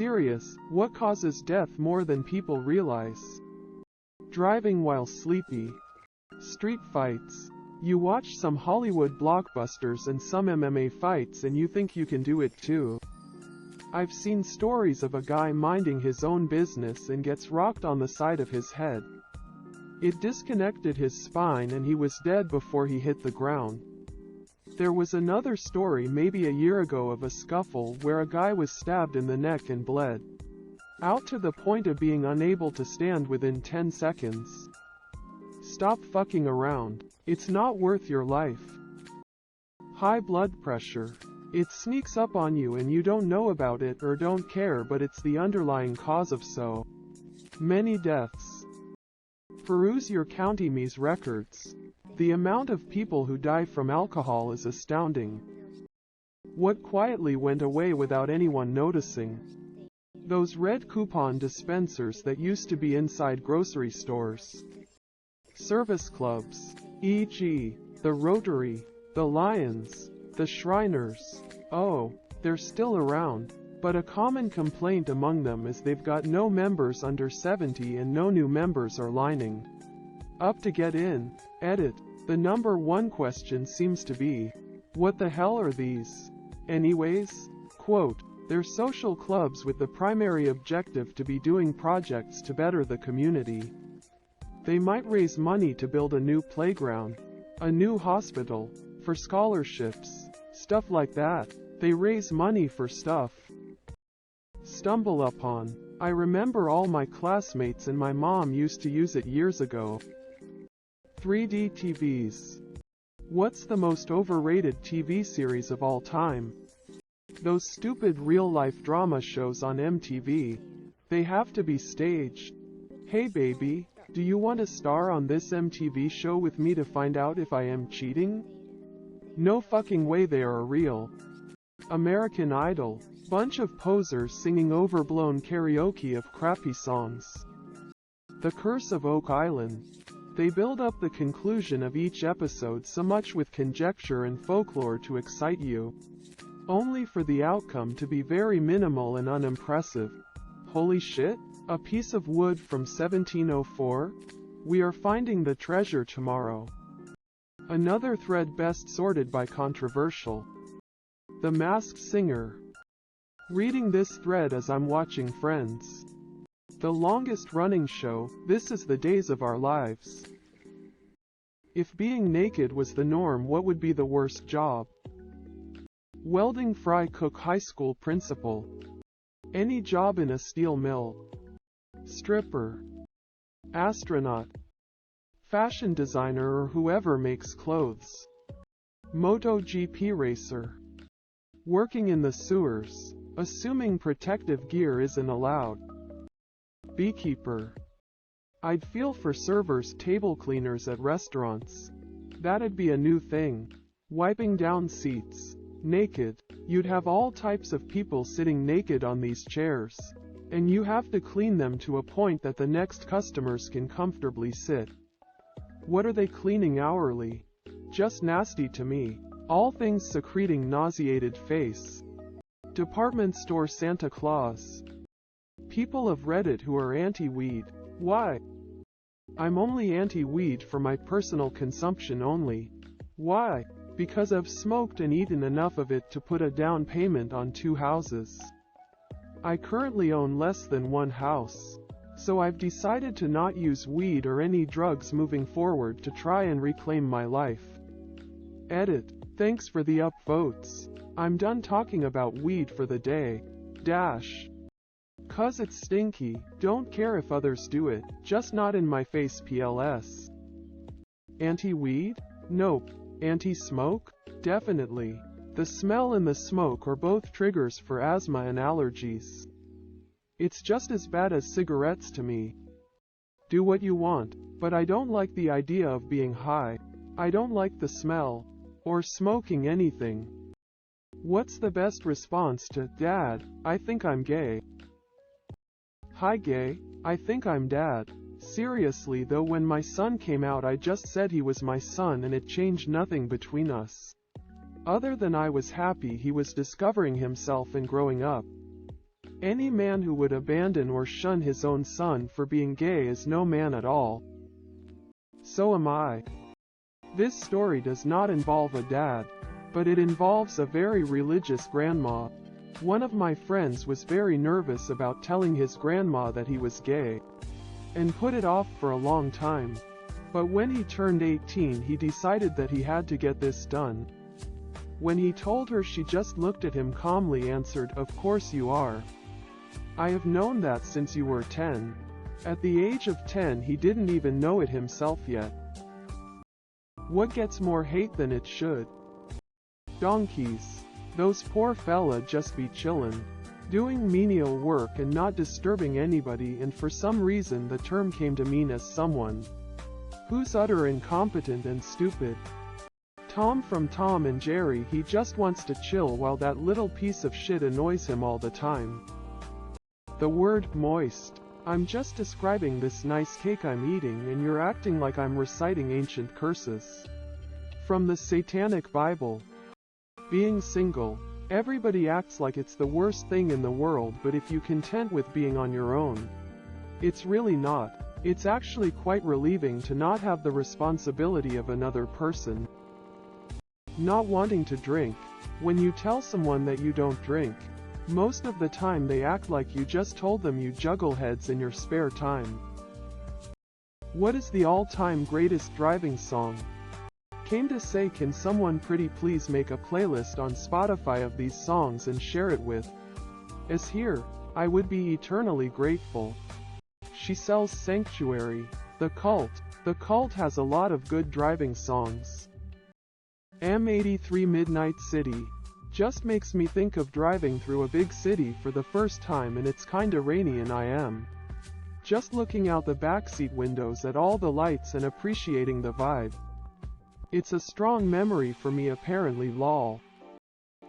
serious, what causes death more than people realize? Driving while sleepy. Street fights. You watch some Hollywood blockbusters and some MMA fights and you think you can do it too. I've seen stories of a guy minding his own business and gets rocked on the side of his head. It disconnected his spine and he was dead before he hit the ground. There was another story maybe a year ago of a scuffle where a guy was stabbed in the neck and bled out to the point of being unable to stand within 10 seconds. Stop fucking around. It's not worth your life. High blood pressure. It sneaks up on you and you don't know about it or don't care, but it's the underlying cause of so many deaths. Peruse your county's records. The amount of people who die from alcohol is astounding. What quietly went away without anyone noticing? Those red coupon dispensers that used to be inside grocery stores. Service clubs, e.g., the Rotary, the Lions, the Shriners. Oh, they're still around, but a common complaint among them is they've got no members under 70 and no new members are lining up to get in. Edit. The number one question seems to be, what the hell are these? Anyways? Quote, they're social clubs with the primary objective to be doing projects to better the community. They might raise money to build a new playground, a new hospital, for scholarships, stuff like that. They raise money for stuff. Stumble upon. I remember all my classmates and my mom used to use it years ago. 3D TVs. What's the most overrated TV series of all time? Those stupid real-life drama shows on MTV. They have to be staged. Hey baby, do you want to star on this MTV show with me to find out if I am cheating? No fucking way they are real. American Idol. Bunch of posers singing overblown karaoke of crappy songs. The Curse of Oak Island. They build up the conclusion of each episode so much with conjecture and folklore to excite you, only for the outcome to be very minimal and unimpressive. Holy shit? A piece of wood from 1704? We are finding the treasure tomorrow. Another thread best sorted by controversial. The Masked Singer. Reading this thread as I'm watching Friends. The longest running show, this is the days of our lives. If being naked was the norm, what would be the worst job? Welding fry cook high school principal. Any job in a steel mill. Stripper. Astronaut. Fashion designer or whoever makes clothes. MotoGP racer. Working in the sewers, assuming protective gear isn't allowed. Beekeeper. I'd feel for servers, table cleaners at restaurants. That'd be a new thing. Wiping down seats. Naked. You'd have all types of people sitting naked on these chairs. And you have to clean them to a point that the next customers can comfortably sit. What are they cleaning hourly? Just nasty to me. All things secreting nauseated face. Department store Santa Claus. People of Reddit who are anti-weed. Why? I'm only anti-weed for my personal consumption only. Why? Because I've smoked and eaten enough of it to put a down payment on 2 houses. I currently own less than 1 house. So I've decided to not use weed or any drugs moving forward to try and reclaim my life. Edit. Thanks for the upvotes. I'm done talking about weed for the day. Dash. 'Cause it's stinky, don't care if others do it, just not in my face PLS. Anti-weed? Nope. Anti-smoke? Definitely. The smell and the smoke are both triggers for asthma and allergies. It's just as bad as cigarettes to me. Do what you want, but I don't like the idea of being high. I don't like the smell, or smoking anything. What's the best response to, Dad, I think I'm gay? Hi gay, I think I'm dad. Seriously though, when my son came out I just said he was my son and it changed nothing between us. Other than I was happy he was discovering himself and growing up. Any man who would abandon or shun his own son for being gay is no man at all. So am I. This story does not involve a dad, but it involves a very religious grandma. One of my friends was very nervous about telling his grandma that he was gay, and put it off for a long time. But when he turned 18, he decided that he had to get this done. When he told her, she just looked at him calmly, answered, "Of course you are. I have known that since you were 10. At the age of 10, he didn't even know it himself yet. What gets more hate than it should? Donkeys. Those poor fella just be chillin', doing menial work and not disturbing anybody, and for some reason the term came to mean as someone who's utter incompetent and stupid. Tom from Tom and Jerry, he just wants to chill while that little piece of shit annoys him all the time." The word moist. I'm just describing this nice cake I'm eating and you're acting like I'm reciting ancient curses from the Satanic Bible. Being single. Everybody acts like it's the worst thing in the world, but if you're content with being on your own, it's really not. It's actually quite relieving to not have the responsibility of another person. Not wanting to drink. When you tell someone that you don't drink, most of the time they act like you just told them you juggle heads in your spare time. What is the all-time greatest driving song? Came to say, can someone pretty please make a playlist on Spotify of these songs and share it with us here? I would be eternally grateful. She sells Sanctuary. The Cult. The Cult has a lot of good driving songs. M83 Midnight City. Just makes me think of driving through a big city for the first time and it's kinda rainy and I am just looking out the backseat windows at all the lights and appreciating the vibe. It's a strong memory for me apparently, lol.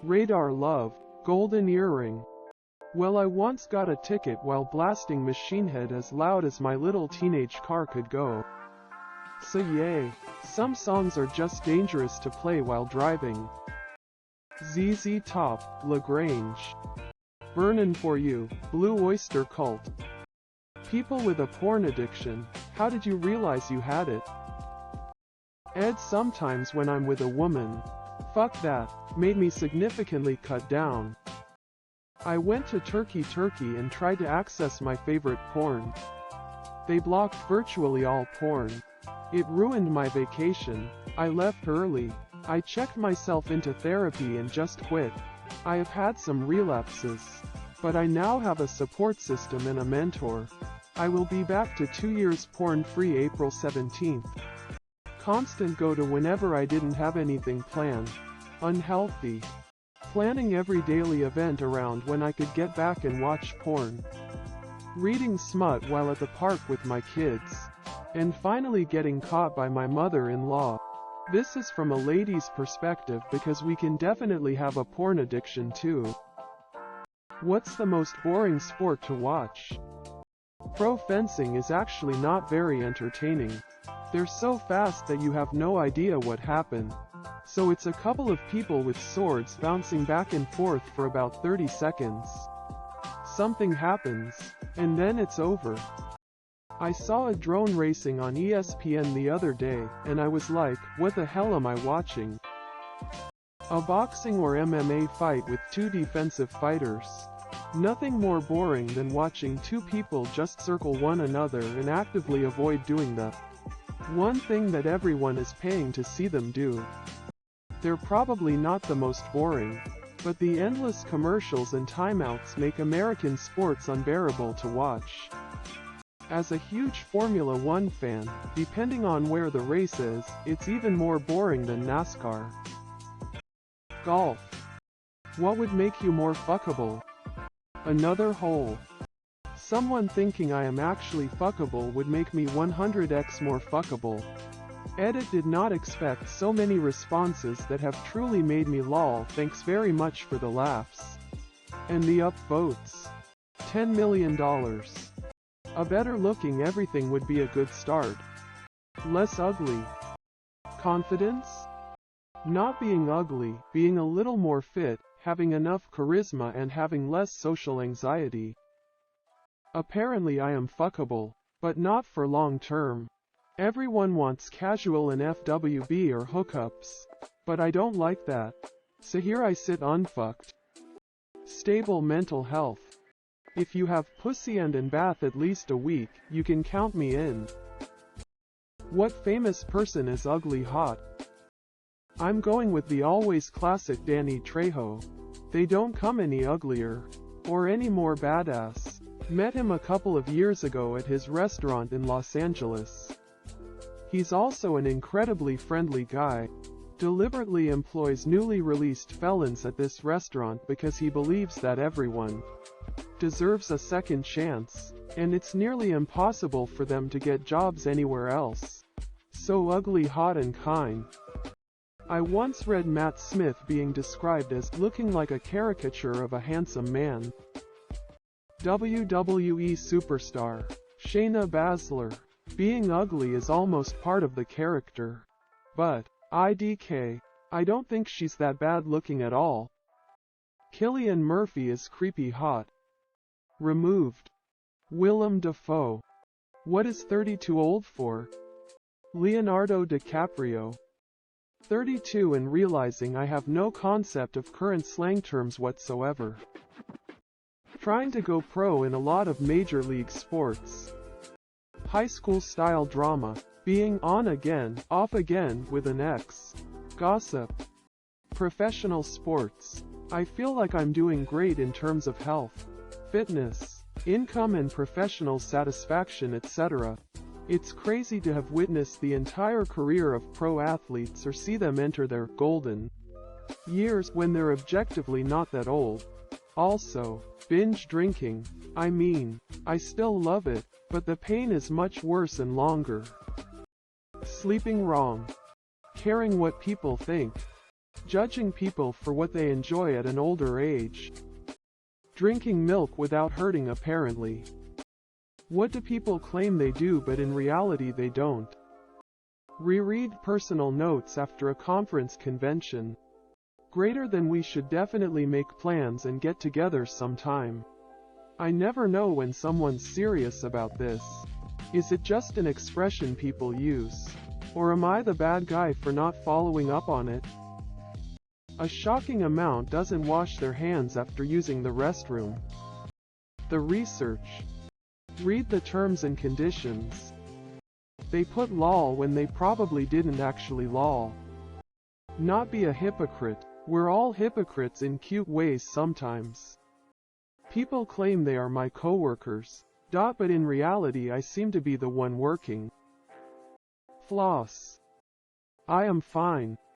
Radar Love. Golden Earring. Well, I once got a ticket while blasting Machine Head as loud as my little teenage car could go. So yay. Some songs are just dangerous to play while driving. ZZ Top. LaGrange. Burnin' For You. Blue Oyster Cult. People with a porn addiction. How did you realize you had it? Ed. Sometimes when I'm with a woman. Fuck that. Made me significantly cut down. I went to Turkey and tried to access my favorite porn. They blocked virtually all porn. It ruined my vacation. I left early. I checked myself into therapy and just quit. I have had some relapses, but I now have a support system and a mentor. I will be back to 2 years porn-free April 17th. Constant go to whenever I didn't have anything planned. Unhealthy. Planning every daily event around when I could get back and watch porn. Reading smut while at the park with my kids. And finally getting caught by my mother-in-law. This is from a lady's perspective because we can definitely have a porn addiction too. What's the most boring sport to watch? Pro fencing is actually not very entertaining. They're so fast that you have no idea what happened. So it's a couple of people with swords bouncing back and forth for about 30 seconds. Something happens, and then it's over. I saw a drone racing on ESPN the other day, and I was like, what the hell am I watching? A boxing or MMA fight with two defensive fighters. Nothing more boring than watching two people just circle one another and actively avoid doing the one thing that everyone is paying to see them do. They're probably not the most boring, but the endless commercials and timeouts make American sports unbearable to watch. As a huge Formula One fan, depending on where the race is, it's even more boring than NASCAR. Golf. What would make you more fuckable? Another hole. Someone thinking I am actually fuckable would make me 100x more fuckable. Edit did not expect so many responses that have truly made me lol. Thanks very much for the laughs. And the upvotes. $10 million. A better looking everything would be a good start. Less ugly. Confidence? Not being ugly, being a little more fit. having enough charisma and having less social anxiety. Apparently I am fuckable, but not for long term. Everyone wants casual and FWB or hookups, but I don't like that. So here I sit unfucked. Stable mental health. If you have pussy and in bath at least a week, you can count me in. What famous person is ugly hot? I'm going with the always classic Danny Trejo. They don't come any uglier. Or any more badass. Met him a couple of years ago at his restaurant in Los Angeles. He's also an incredibly friendly guy. Deliberately employs newly released felons at this restaurant because he believes that everyone deserves a second chance, and it's nearly impossible for them to get jobs anywhere else. So ugly, hot and kind. I once read Matt Smith being described as looking like a caricature of a handsome man. WWE superstar Shayna Baszler. Being ugly is almost part of the character. But IDK, I don't think she's that bad looking at all. Cillian Murphy is creepy hot. Removed. Willem Dafoe. What is 30 too old for? Leonardo DiCaprio. 32 and realizing I have no concept of current slang terms whatsoever. Trying to go pro in a lot of major league sports. High school style drama. Being on again, off again with an ex. Gossip. Professional sports. I feel like I'm doing great in terms of health, fitness, income and professional satisfaction, etc. It's crazy to have witnessed the entire career of pro athletes or see them enter their golden years when they're objectively not that old. Also, binge drinking. I mean, I still love it, but the pain is much worse and longer. Sleeping wrong. Caring what people think. Judging people for what they enjoy at an older age. Drinking milk without hurting apparently. What do people claim they do but in reality they don't? Reread personal notes after a conference convention. Greater than we should definitely make plans and get together sometime. I never know when someone's serious about this. Is it just an expression people use? Or am I the bad guy for not following up on it? A shocking amount doesn't wash their hands after using the restroom. The research. Read the terms and conditions. They put lol when they probably didn't actually lol. Not be a hypocrite. We're all hypocrites in cute ways sometimes. People claim they are my coworkers. But in reality I seem to be the one working. Floss. I am fine.